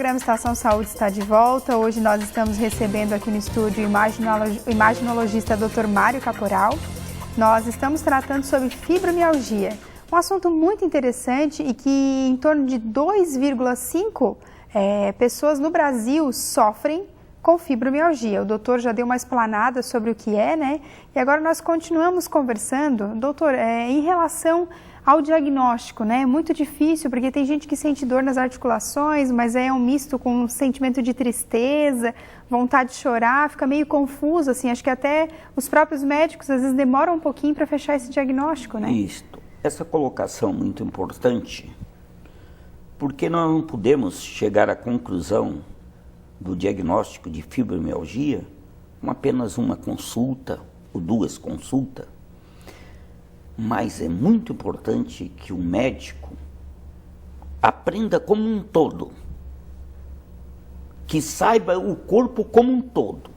programa Estação Saúde está de volta. Hoje nós estamos recebendo aqui no estúdio o imaginologista Dr. Mário Caporal. Nós estamos tratando sobre fibromialgia, um assunto muito interessante e que em torno de 2,5 pessoas no Brasil sofrem com fibromialgia. O doutor já deu uma explanada sobre o que é, né? E agora nós continuamos conversando. Doutor, em relação ao diagnóstico, né? É muito difícil, porque tem gente que sente dor nas articulações, mas é um misto com um sentimento de tristeza, vontade de chorar, fica meio confuso, assim. Acho que até os próprios médicos às vezes demoram um pouquinho para fechar esse diagnóstico, né? Isto. Essa colocação é muito importante, porque nós não podemos chegar à conclusão do diagnóstico de fibromialgia com apenas uma consulta ou duas consultas. Mas é muito importante que o médico aprenda como um todo, que saiba o corpo como um todo,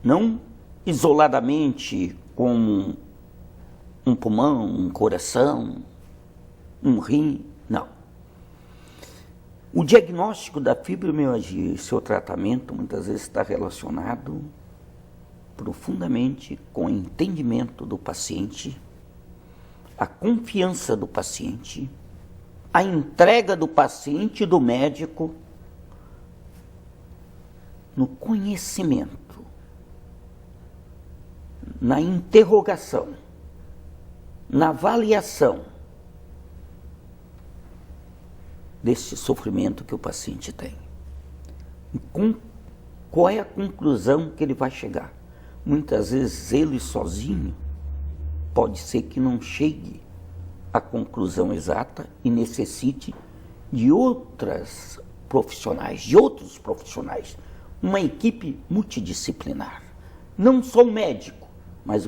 não isoladamente como um pulmão, um coração, um rim, não. O diagnóstico da fibromialgia e seu tratamento muitas vezes está relacionado profundamente com o entendimento do paciente, a confiança do paciente, a entrega do paciente e do médico no conhecimento, na interrogação, na avaliação desse sofrimento que o paciente tem. E qual é a conclusão que ele vai chegar? Muitas vezes ele sozinho pode ser que não chegue à conclusão exata e necessite de outros profissionais, uma equipe multidisciplinar. Não só o médico, mas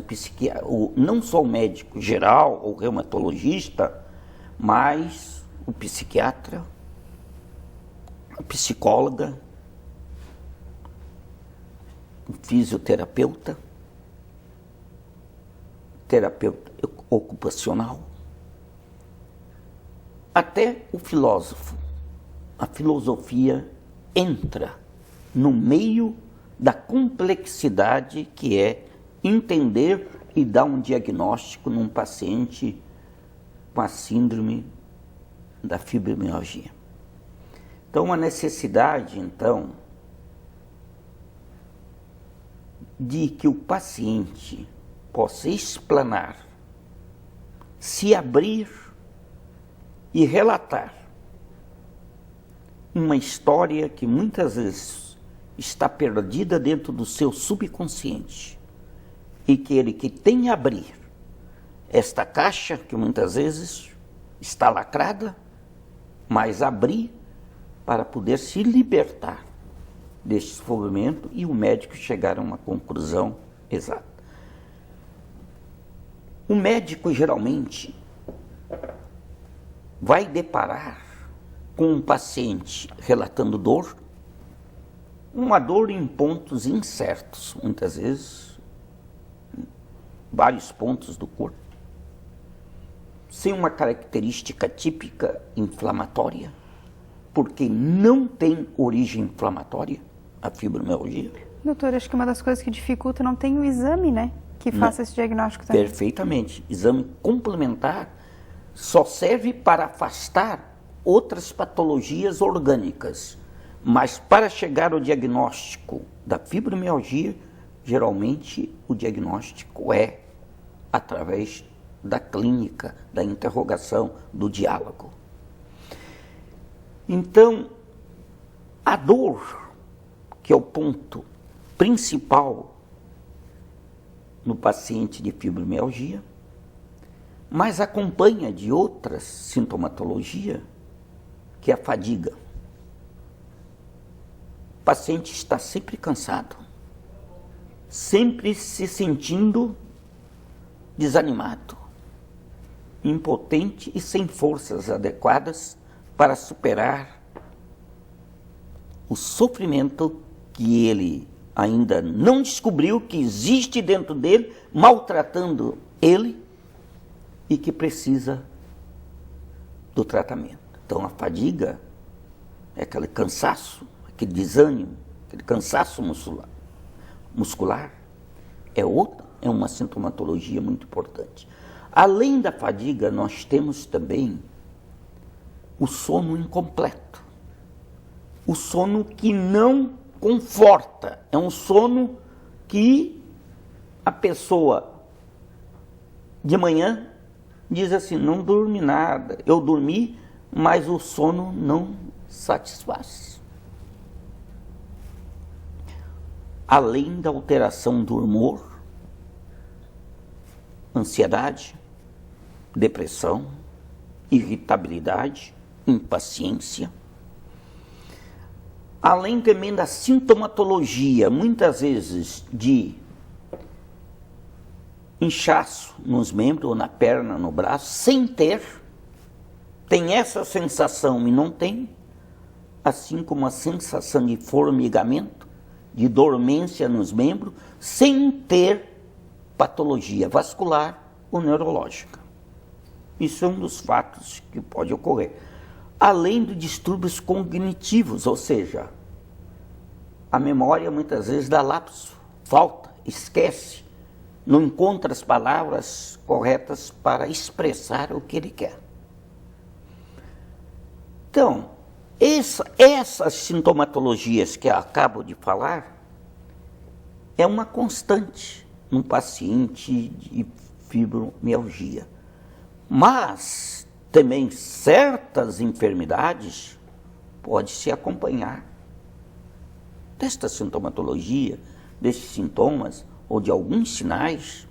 não só o médico geral ou reumatologista, mas o psiquiatra, a psicóloga, o fisioterapeuta, terapeuta ocupacional, até o filósofo. A filosofia entra no meio da complexidade que é entender e dar um diagnóstico num paciente com a síndrome da fibromialgia. Então, a necessidade, de que o paciente possa explanar, se abrir e relatar uma história que muitas vezes está perdida dentro do seu subconsciente e que ele que tem que abrir esta caixa que muitas vezes está lacrada, mas abrir para poder se libertar deste sofrimento e o médico chegar a uma conclusão exata. O médico geralmente vai deparar com um paciente relatando dor, uma dor em pontos incertos, muitas vezes, vários pontos do corpo, sem uma característica típica inflamatória, porque não tem origem inflamatória a fibromialgia. Doutor, acho que uma das coisas que dificulta não tem o exame, né? Que faça esse diagnóstico também. Perfeitamente. Exame complementar só serve para afastar outras patologias orgânicas. Mas para chegar ao diagnóstico da fibromialgia, geralmente o diagnóstico é através da clínica, da interrogação, do diálogo. Então, a dor, que é o ponto principal no paciente de fibromialgia, mas acompanha de outras sintomatologia, que é a fadiga. O paciente está sempre cansado, sempre se sentindo desanimado, impotente e sem forças adequadas para superar o sofrimento que ele ainda não descobriu que existe dentro dele, maltratando ele e que precisa do tratamento. Então, a fadiga é aquele cansaço, aquele desânimo, aquele cansaço muscular, é uma sintomatologia muito importante. Além da fadiga, nós temos também o sono incompleto. O sono que não conforta. É um sono que a pessoa de manhã diz assim, não dormi nada. Eu dormi, mas o sono não satisfaz. Além da alteração do humor, ansiedade, depressão, irritabilidade, impaciência. Além também da sintomatologia, muitas vezes de inchaço nos membros, ou na perna, no braço, sem ter, tem essa sensação e não tem, assim como a sensação de formigamento, de dormência nos membros, sem ter patologia vascular ou neurológica. Isso é um dos fatos que pode ocorrer. Além de distúrbios cognitivos, ou seja, a memória muitas vezes dá lapso, falta, esquece, não encontra as palavras corretas para expressar o que ele quer. Então, essas sintomatologias que eu acabo de falar é uma constante num paciente de fibromialgia. Mas também certas enfermidades podem se acompanhar desta sintomatologia, desses sintomas ou de alguns sinais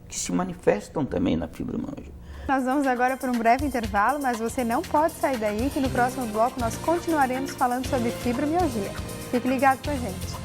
que se manifestam também na fibromialgia. Nós vamos agora para um breve intervalo, mas você não pode sair daí, que no próximo bloco nós continuaremos falando sobre fibromialgia. Fique ligado com a gente.